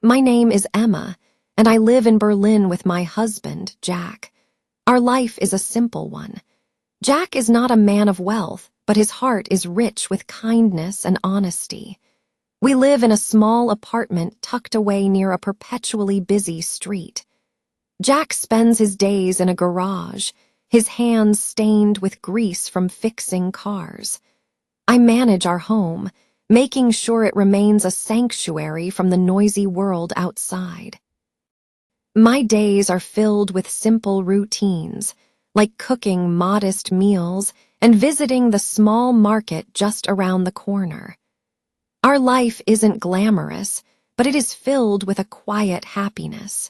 My name is Emma, and I live in Berlin with my husband, Jack. Our life is a simple one. Jack is not a man of wealth, but his heart is rich with kindness and honesty. We live in a small apartment tucked away near a perpetually busy street. Jack spends his days in a garage, his hands stained with grease from fixing cars. I manage our home, making sure it remains a sanctuary from the noisy world outside. My days are filled with simple routines, like cooking modest meals and visiting the small market just around the corner. Our life isn't glamorous, but it is filled with a quiet happiness.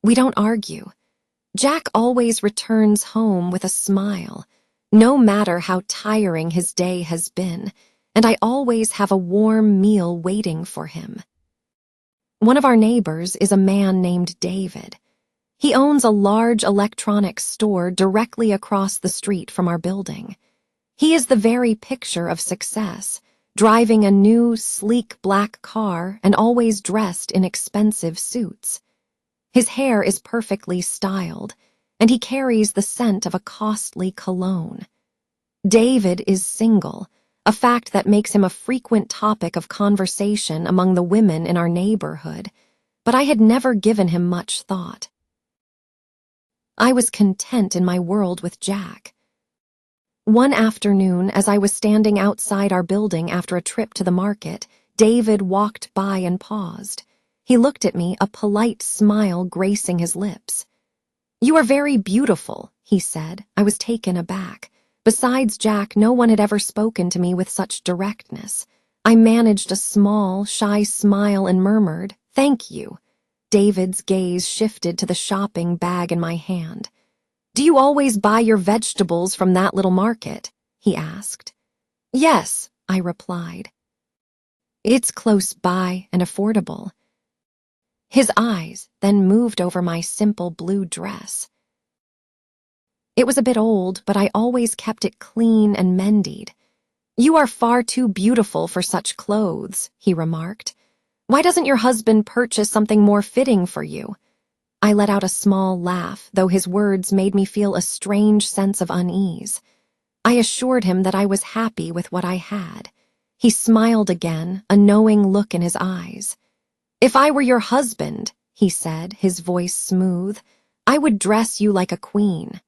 We don't argue. Jack always returns home with a smile, no matter how tiring his day has been, and I always have a warm meal waiting for him. One of our neighbors is a man named David. He owns a large electronics store directly across the street from our building. He is the very picture of success, driving a new, sleek black car and always dressed in expensive suits. His hair is perfectly styled, and he carries the scent of a costly cologne. David is single, a fact that makes him a frequent topic of conversation among the women in our neighborhood, but I had never given him much thought. I was content in my world with Jack. One afternoon, as I was standing outside our building after a trip to the market, David walked by and paused. He looked at me, a polite smile gracing his lips. "You are very beautiful," he said. I was taken aback. Besides Jack, no one had ever spoken to me with such directness. I managed a small, shy smile and murmured, "Thank you." David's gaze shifted to the shopping bag in my hand. "Do you always buy your vegetables from that little market?" he asked. "Yes," I replied. "It's close by and affordable." His eyes then moved over my simple blue dress. It was a bit old, but I always kept it clean and mended. "You are far too beautiful for such clothes," he remarked. "Why doesn't your husband purchase something more fitting for you?" I let out a small laugh, though his words made me feel a strange sense of unease. I assured him that I was happy with what I had. He smiled again, a knowing look in his eyes. "If I were your husband," he said, his voice smooth, "I would dress you like a queen."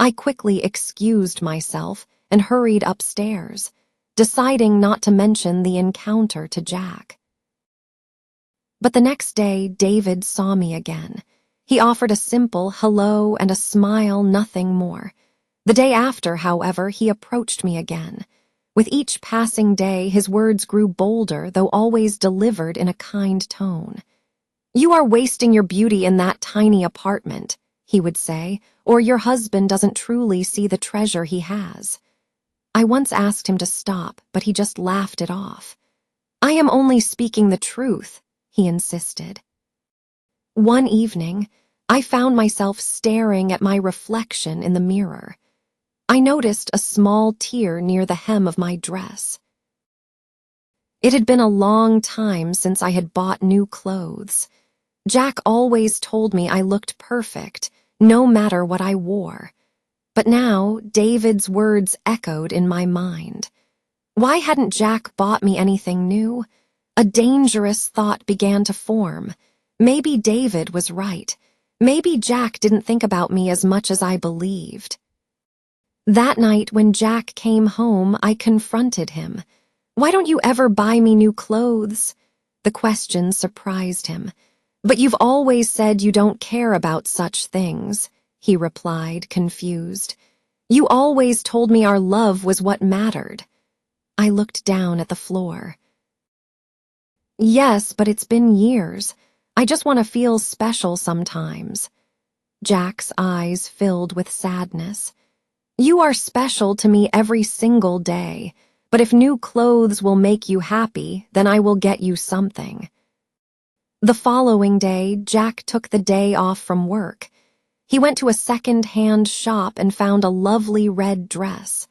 I quickly excused myself and hurried upstairs, deciding not to mention the encounter to Jack. But the next day, David saw me again. He offered a simple hello and a smile, nothing more. The day after, however, he approached me again. With each passing day, his words grew bolder, though always delivered in a kind tone. "You are wasting your beauty in that tiny apartment," he would say, "or your husband doesn't truly see the treasure he has." I once asked him to stop, but he just laughed it off. "I am only speaking the truth," he insisted. One evening, I found myself staring at my reflection in the mirror. I noticed a small tear near the hem of my dress. It had been a long time since I had bought new clothes. Jack always told me I looked perfect, no matter what I wore. But now, David's words echoed in my mind. Why hadn't Jack bought me anything new? A dangerous thought began to form. Maybe David was right. Maybe Jack didn't think about me as much as I believed. That night, when Jack came home, I confronted him. "Why don't you ever buy me new clothes?" The question surprised him. "But you've always said you don't care about such things," he replied, confused. "You always told me our love was what mattered." I looked down at the floor. "Yes, but it's been years. I just want to feel special sometimes." Jack's eyes filled with sadness. "You are special to me every single day, but if new clothes will make you happy, then I will get you something." The following day, Jack took the day off from work. He went to a second-hand shop and found a lovely red dress.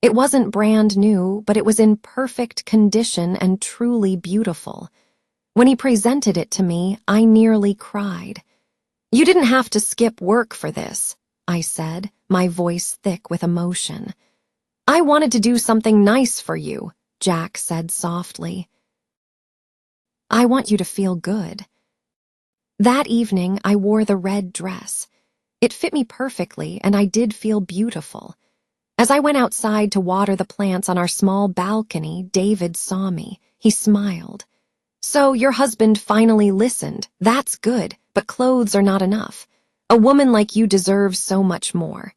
It wasn't brand new, but it was in perfect condition and truly beautiful. When he presented it to me, I nearly cried. "You didn't have to skip work for this," I said, my voice thick with emotion. "I wanted to do something nice for you," Jack said softly. "I want you to feel good." That evening, I wore the red dress. It fit me perfectly, and I did feel beautiful. As I went outside to water the plants on our small balcony, David saw me. He smiled. "So your husband finally listened. That's good, but clothes are not enough. A woman like you deserves so much more."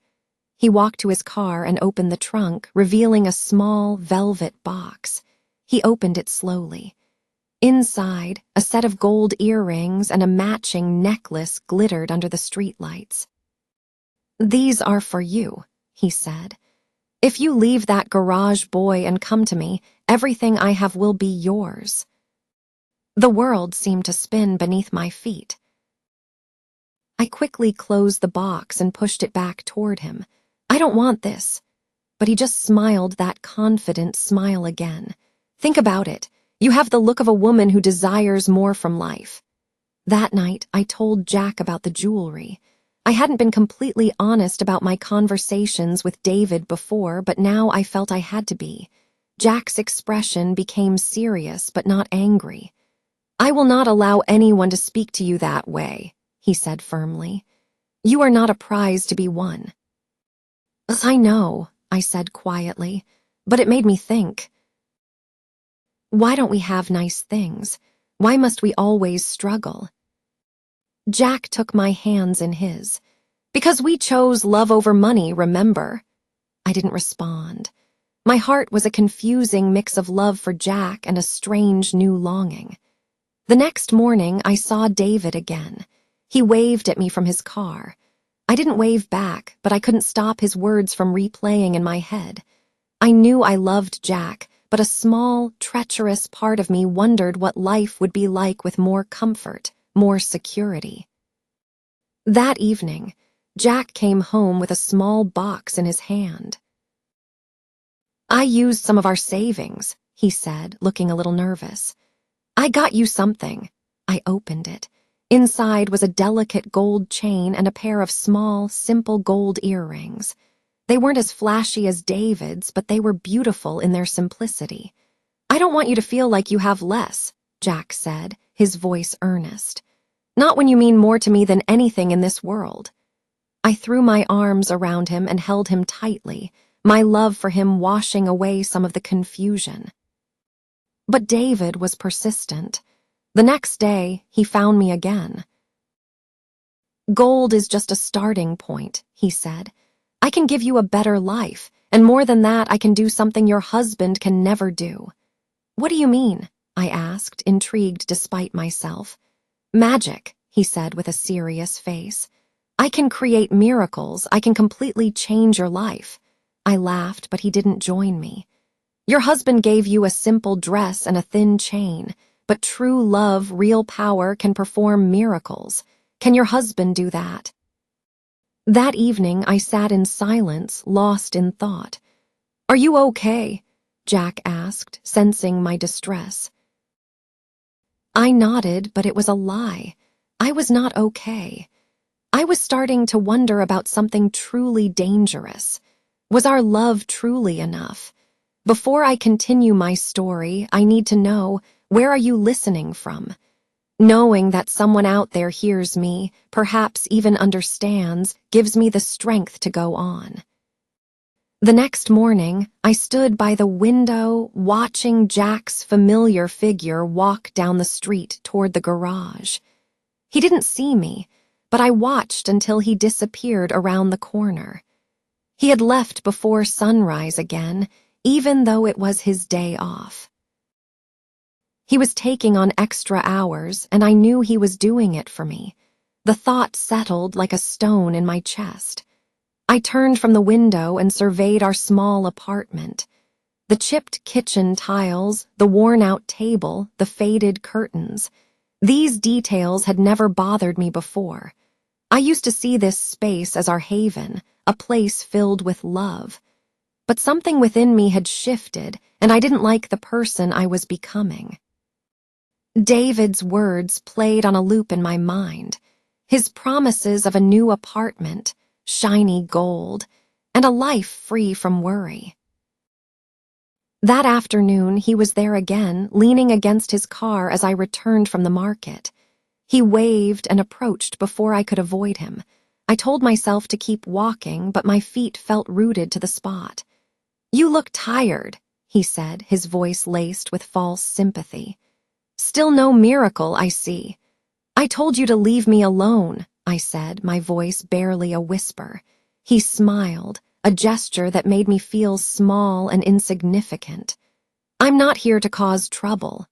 He walked to his car and opened the trunk, revealing a small velvet box. He opened it slowly. Inside, a set of gold earrings and a matching necklace glittered under the streetlights. "These are for you," he said. "If you leave that garage boy and come to me, everything I have will be yours." The world seemed to spin beneath my feet. I quickly closed the box and pushed it back toward him. "I don't want this." But he just smiled that confident smile again. "Think about it. You have the look of a woman who desires more from life." That night, I told Jack about the jewelry. I hadn't been completely honest about my conversations with David before, but now I felt I had to be. Jack's expression became serious but not angry. "I will not allow anyone to speak to you that way," he said firmly. "You are not a prize to be won." "I know," I said quietly, but it made me think. Why don't we have nice things? Why must we always struggle? Jack took my hands in his. "Because we chose love over money, remember?" I didn't respond. My heart was a confusing mix of love for Jack and a strange new longing. The next morning, I saw David again. He waved at me from his car. I didn't wave back, but I couldn't stop his words from replaying in my head. I knew I loved Jack, but a small, treacherous part of me wondered what life would be like with more comfort, more security. That evening, Jack came home with a small box in his hand. "I used some of our savings," he said, looking a little nervous. "I got you something." I opened it. Inside was a delicate gold chain and a pair of small, simple gold earrings. They weren't as flashy as David's, but they were beautiful in their simplicity. "I don't want you to feel like you have less," Jack said, his voice earnest. "Not when you mean more to me than anything in this world." I threw my arms around him and held him tightly, my love for him washing away some of the confusion. But David was persistent. The next day, he found me again. "Gold is just a starting point," he said. "I can give you a better life, and more than that, I can do something your husband can never do." "What do you mean?" I asked, intrigued despite myself. "Magic," he said with a serious face. "I can create miracles. I can completely change your life." I laughed, but he didn't join me. "Your husband gave you a simple dress and a thin chain, but true love, real power can perform miracles. Can your husband do that?" That evening, I sat in silence, lost in thought. "Are you okay?" Jack asked, sensing my distress. I nodded, but it was a lie. I was not okay. I was starting to wonder about something truly dangerous. Was our love truly enough? Before I continue my story, I need to know, where are you listening from? Knowing that someone out there hears me, perhaps even understands, gives me the strength to go on. The next morning, I stood by the window, watching Jack's familiar figure walk down the street toward the garage. He didn't see me, but I watched until he disappeared around the corner. He had left before sunrise again, even though it was his day off. He was taking on extra hours, and I knew he was doing it for me. The thought settled like a stone in my chest. I turned from the window and surveyed our small apartment. The chipped kitchen tiles, the worn-out table, the faded curtains. These details had never bothered me before. I used to see this space as our haven, a place filled with love. But something within me had shifted, and I didn't like the person I was becoming. David's words played on a loop in my mind. His promises of a new apartment, shiny gold, and a life free from worry. That afternoon, he was there again, leaning against his car as I returned from the market. He waved and approached before I could avoid him. I told myself to keep walking, but my feet felt rooted to the spot. "You look tired," he said, his voice laced with false sympathy. "Still no miracle, I see." "I told you to leave me alone," I said, my voice barely a whisper. He smiled, a gesture that made me feel small and insignificant. "I'm not here to cause trouble.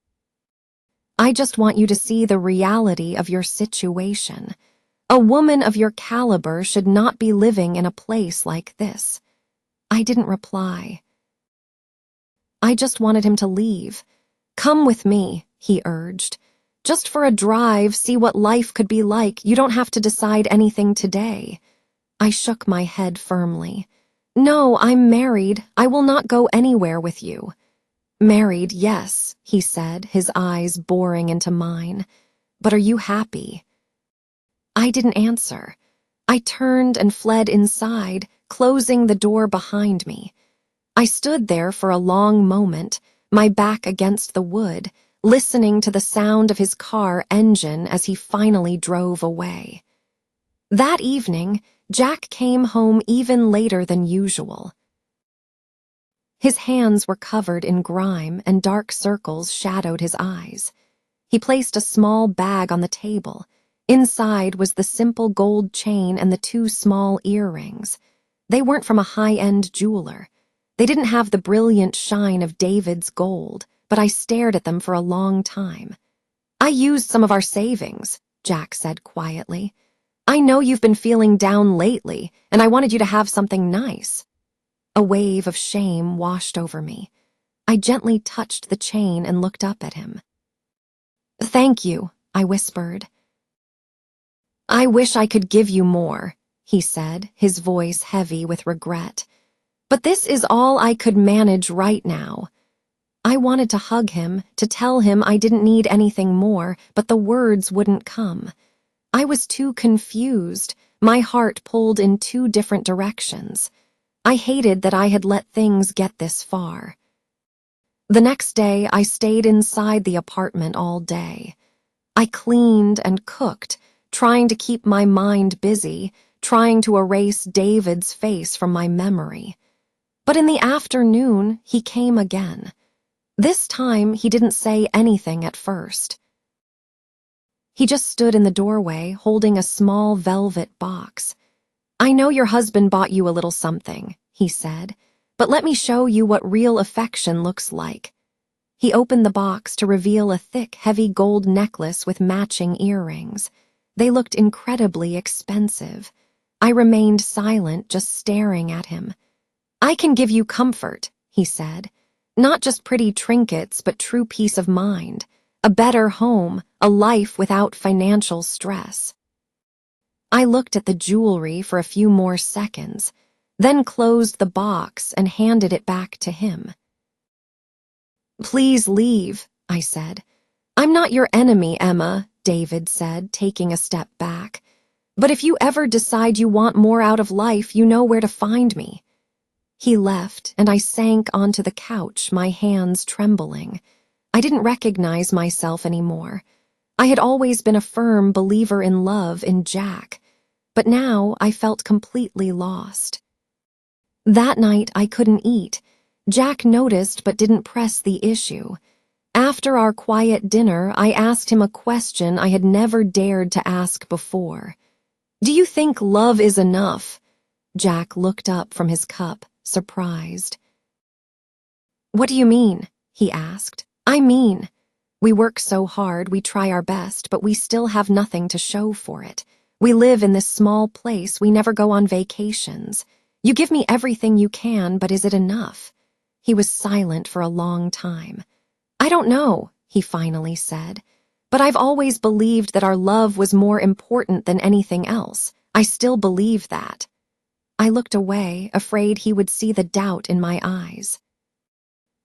I just want you to see the reality of your situation. A woman of your caliber should not be living in a place like this." I didn't reply. I just wanted him to leave. "Come with me," he urged. "Just for a drive, see what life could be like. You don't have to decide anything today." I shook my head firmly. "No, I'm married. I will not go anywhere with you." "Married, yes," he said, his eyes boring into mine. "But are you happy?" I didn't answer. I turned and fled inside, closing the door behind me. I stood there for a long moment, my back against the wood, listening to the sound of his car engine as he finally drove away. That evening, Jack came home even later than usual. His hands were covered in grime and dark circles shadowed his eyes. He placed a small bag on the table. Inside was the simple gold chain and the 2 small earrings. They weren't from a high-end jeweler. They didn't have the brilliant shine of David's gold, but I stared at them for a long time. "I used some of our savings," Jack said quietly. "I know you've been feeling down lately, and I wanted you to have something nice." A wave of shame washed over me. I gently touched the chain and looked up at him. "Thank you," I whispered. "I wish I could give you more," he said, his voice heavy with regret. "But this is all I could manage right now." I wanted to hug him, to tell him I didn't need anything more, but the words wouldn't come. I was too confused, my heart pulled in 2 different directions. I hated that I had let things get this far. The next day, I stayed inside the apartment all day. I cleaned and cooked, trying to keep my mind busy, trying to erase David's face from my memory. But in the afternoon, he came again. This time, he didn't say anything at first. He just stood in the doorway, holding a small velvet box. "I know your husband bought you a little something," he said, "but let me show you what real affection looks like." He opened the box to reveal a thick, heavy gold necklace with matching earrings. They looked incredibly expensive. I remained silent, just staring at him. "I can give you comfort," he said. "Not just pretty trinkets, but true peace of mind. A better home, a life without financial stress." I looked at the jewelry for a few more seconds, then closed the box and handed it back to him. "Please leave," I said. "I'm not your enemy, Emma," David said, taking a step back. "But if you ever decide you want more out of life, you know where to find me." He left, and I sank onto the couch, my hands trembling. I didn't recognize myself anymore. I had always been a firm believer in love in Jack, but now I felt completely lost. That night I couldn't eat. Jack noticed but didn't press the issue. After our quiet dinner, I asked him a question I had never dared to ask before. "Do you think love is enough?" Jack looked up from his cup, surprised. "What do you mean?" he asked. "I mean, we work so hard, we try our best, but we still have nothing to show for it. We live in this small place, we never go on vacations. You give me everything you can, but is it enough?" He was silent for a long time. "I don't know," he finally said, "but I've always believed that our love was more important than anything else. I still believe that." I looked away, afraid he would see the doubt in my eyes.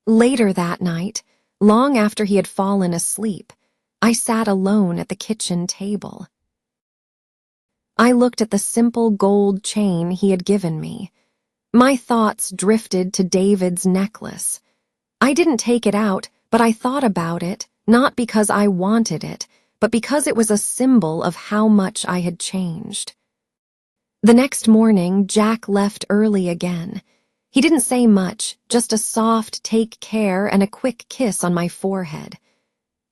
Later that night, long after he had fallen asleep, I sat alone at the kitchen table. I looked at the simple gold chain he had given me. My thoughts drifted to David's necklace. I didn't take it out, but I thought about it, not because I wanted it, but because it was a symbol of how much I had changed. The next morning, Jack left early again. He didn't say much, just a soft take care and a quick kiss on my forehead.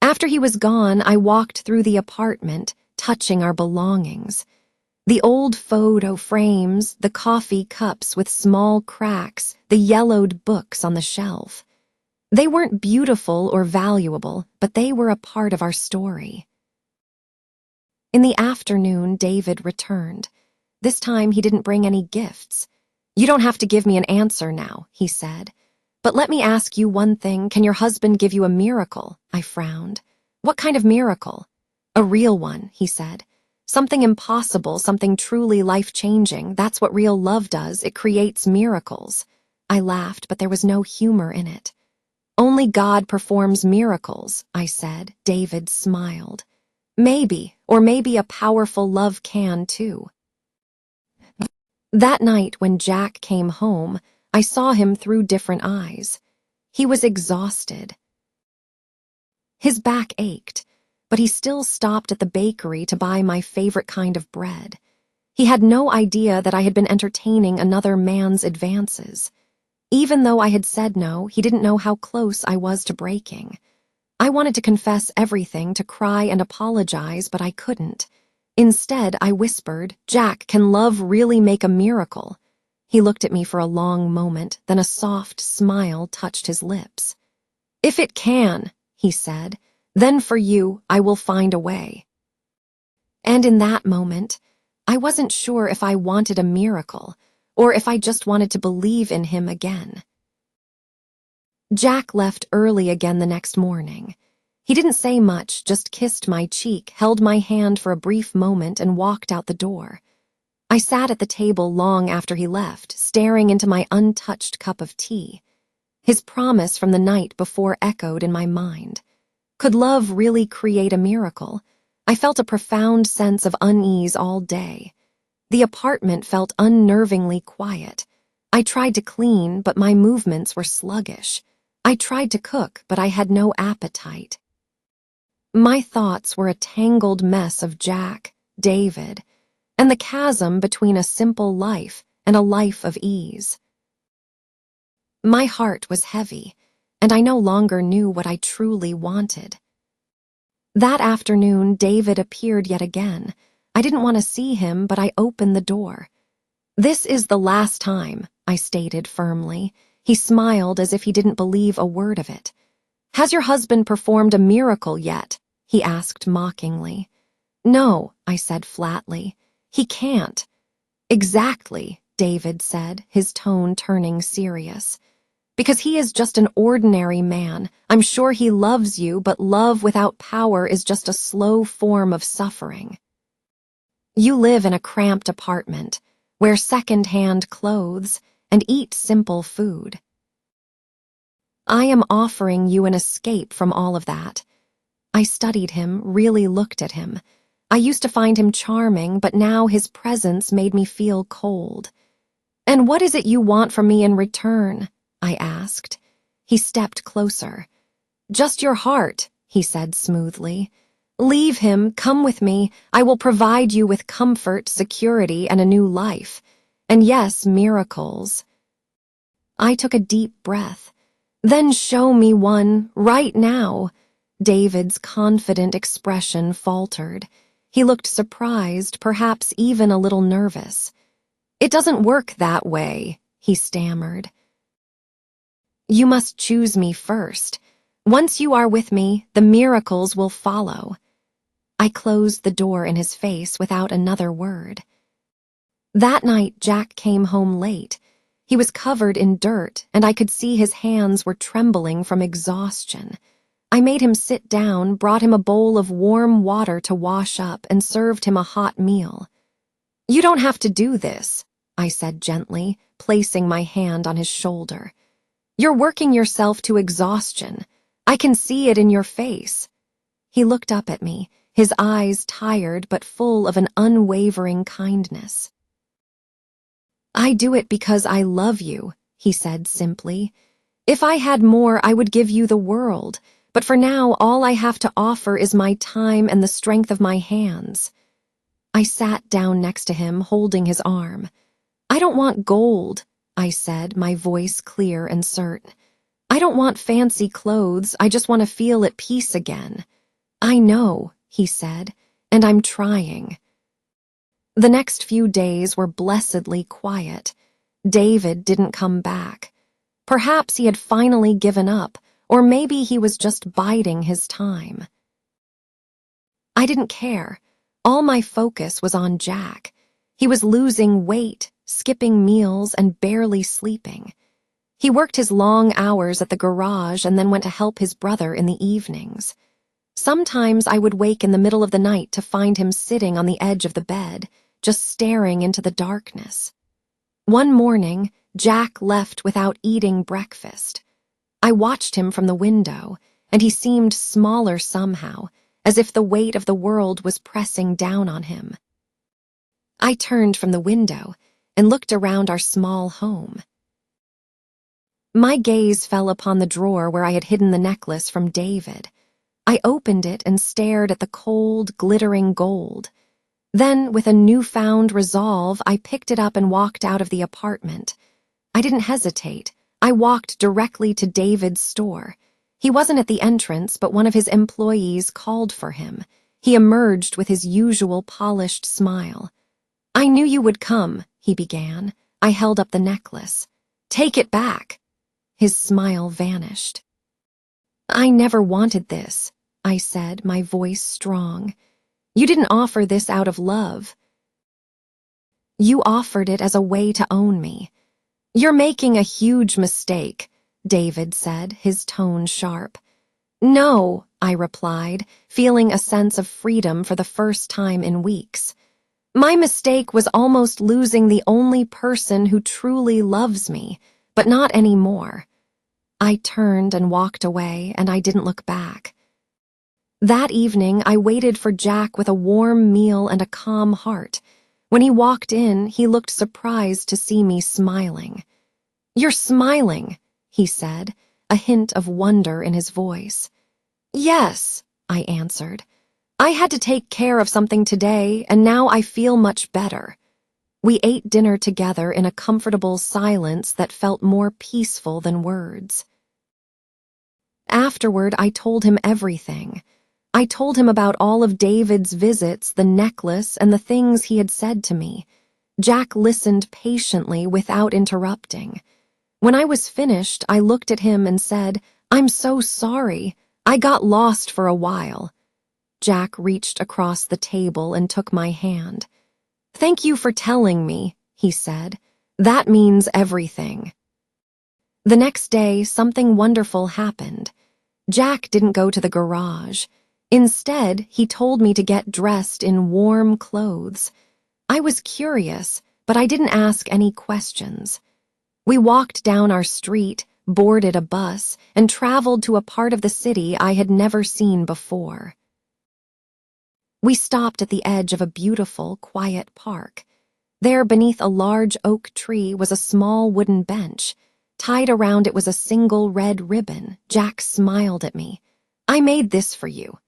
After he was gone, I walked through the apartment, touching our belongings. The old photo frames, the coffee cups with small cracks, the yellowed books on the shelf. They weren't beautiful or valuable, but they were a part of our story. In the afternoon, David returned. This time he didn't bring any gifts. "You don't have to give me an answer now," he said. "But let me ask you one thing. Can your husband give you a miracle?" I frowned. "What kind of miracle?" "A real one," he said. "Something impossible, something truly life-changing. That's what real love does. It creates miracles." I laughed, but there was no humor in it. "Only God performs miracles," I said. David smiled. "Maybe, or maybe a powerful love can, too." That night when Jack came home, I saw him through different eyes. He was exhausted. His back ached, but he still stopped at the bakery to buy my favorite kind of bread. He had no idea that I had been entertaining another man's advances. Even though I had said no, he didn't know how close I was to breaking. I wanted to confess everything, to cry and apologize, but I couldn't. Instead, I whispered, "Jack, can love really make a miracle?" He looked at me for a long moment, then a soft smile touched his lips. "If it can," he said, "then for you, I will find a way." And in that moment, I wasn't sure if I wanted a miracle, or if I just wanted to believe in him again. Jack left early again the next morning. He didn't say much, just kissed my cheek, held my hand for a brief moment, and walked out the door. I sat at the table long after he left, staring into my untouched cup of tea. His promise from the night before echoed in my mind. Could love really create a miracle? I felt a profound sense of unease all day. The apartment felt unnervingly quiet. I tried to clean, but my movements were sluggish. I tried to cook, but I had no appetite. My thoughts were a tangled mess of Jack, David, and the chasm between a simple life and a life of ease. My heart was heavy, and I no longer knew what I truly wanted. That afternoon, David appeared yet again. I didn't want to see him, but I opened the door. "This is the last time," I stated firmly. He smiled as if he didn't believe a word of it. "Has your husband performed a miracle yet?" he asked mockingly. "No," I said flatly. "He can't." "Exactly," David said, his tone turning serious. "Because he is just an ordinary man. I'm sure he loves you, but love without power is just a slow form of suffering. You live in a cramped apartment, wear second-hand clothes, and eat simple food. I am offering you an escape from all of that." I studied him, really looked at him. I used to find him charming, but now his presence made me feel cold. "And what is it you want from me in return?" I asked. He stepped closer. "Just your heart," he said smoothly. "Leave him, come with me. I will provide you with comfort, security, and a new life. And yes, miracles." I took a deep breath. "Then show me one, right now." David's confident expression faltered. He looked surprised, perhaps even a little nervous. "It doesn't work that way," he stammered. "You must choose me first. Once you are with me, the miracles will follow." I closed the door in his face without another word. That night, Jack came home late. He was covered in dirt, and I could see his hands were trembling from exhaustion. I made him sit down, brought him a bowl of warm water to wash up, and served him a hot meal. "You don't have to do this," I said gently, placing my hand on his shoulder. "You're working yourself to exhaustion. I can see it in your face." He looked up at me, his eyes tired but full of an unwavering kindness. "I do it because I love you," he said simply. "If I had more, I would give you the world, but for now all I have to offer is my time and the strength of my hands." I sat down next to him, holding his arm. "I don't want gold," I said, my voice clear and certain. "I don't want fancy clothes, I just want to feel at peace again." "I know," he said, "and I'm trying." The next few days were blessedly quiet. David didn't come back. Perhaps he had finally given up, or maybe he was just biding his time. I didn't care. All my focus was on Jack. He was losing weight, skipping meals, and barely sleeping. He worked his long hours at the garage and then went to help his brother in the evenings. Sometimes I would wake in the middle of the night to find him sitting on the edge of the bed, just staring into the darkness. One morning, Jack left without eating breakfast. I watched him from the window, and he seemed smaller somehow, as if the weight of the world was pressing down on him. I turned from the window and looked around our small home. My gaze fell upon the drawer where I had hidden the necklace from David. I opened it and stared at the cold, glittering gold. Then, with a newfound resolve, I picked it up and walked out of the apartment. I didn't hesitate. I walked directly to David's store. He wasn't at the entrance, but one of his employees called for him. He emerged with his usual polished smile. "I knew you would come," he began. I held up the necklace. "Take it back." His smile vanished. "I never wanted this," I said, my voice strong. "You didn't offer this out of love. You offered it as a way to own me." "You're making a huge mistake," David said, his tone sharp. "No," I replied, feeling a sense of freedom for the first time in weeks. "My mistake was almost losing the only person who truly loves me, but not anymore." I turned and walked away, and I didn't look back. That evening, I waited for Jack with a warm meal and a calm heart. When he walked in, he looked surprised to see me smiling. "You're smiling," he said, a hint of wonder in his voice. "Yes," I answered. "I had to take care of something today, and now I feel much better." We ate dinner together in a comfortable silence that felt more peaceful than words. Afterward, I told him everything. I told him about all of David's visits, the necklace, and the things he had said to me. Jack listened patiently without interrupting. When I was finished, I looked at him and said, "I'm so sorry. I got lost for a while." Jack reached across the table and took my hand. "Thank you for telling me," he said. "That means everything." The next day, something wonderful happened. Jack didn't go to the garage. Instead, he told me to get dressed in warm clothes. I was curious, but I didn't ask any questions. We walked down our street, boarded a bus, and traveled to a part of the city I had never seen before. We stopped at the edge of a beautiful, quiet park. There, beneath a large oak tree, was a small wooden bench. Tied around it was a single red ribbon. Jack smiled at me. "I made this for you."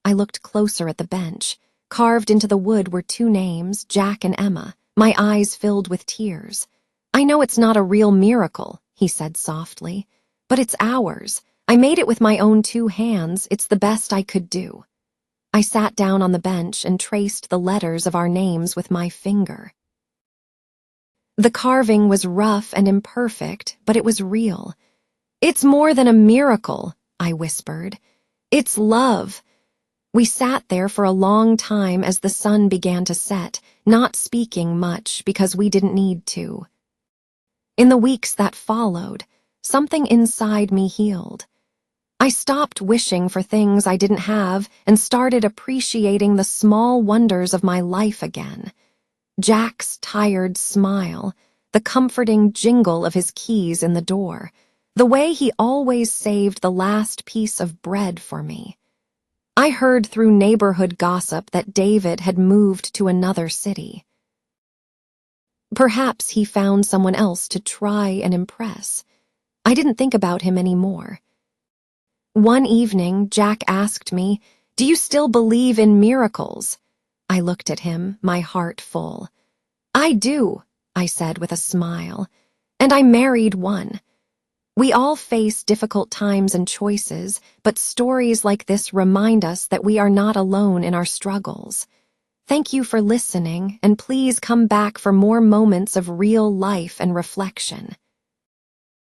I looked closer at the bench. Carved into the wood were two names, Jack and Emma. My eyes filled with tears. "I know it's not a real miracle," he said softly, "but it's ours. I made it with my own two hands. It's the best I could do." I sat down on the bench and traced the letters of our names with my finger. The carving was rough and imperfect, but it was real. "It's more than a miracle," I whispered. "It's love." We sat there for a long time as the sun began to set, not speaking much because we didn't need to. In the weeks that followed, something inside me healed. I stopped wishing for things I didn't have and started appreciating the small wonders of my life again. Jack's tired smile, the comforting jingle of his keys in the door, the way he always saved the last piece of bread for me. I heard through neighborhood gossip that David had moved to another city. Perhaps he found someone else to try and impress. I didn't think about him anymore. One evening, Jack asked me, "Do you still believe in miracles?" I looked at him, my heart full. "I do," I said with a smile, "and I married one." We all face difficult times and choices, but stories like this remind us that we are not alone in our struggles. Thank you for listening, and please come back for more moments of real life and reflection.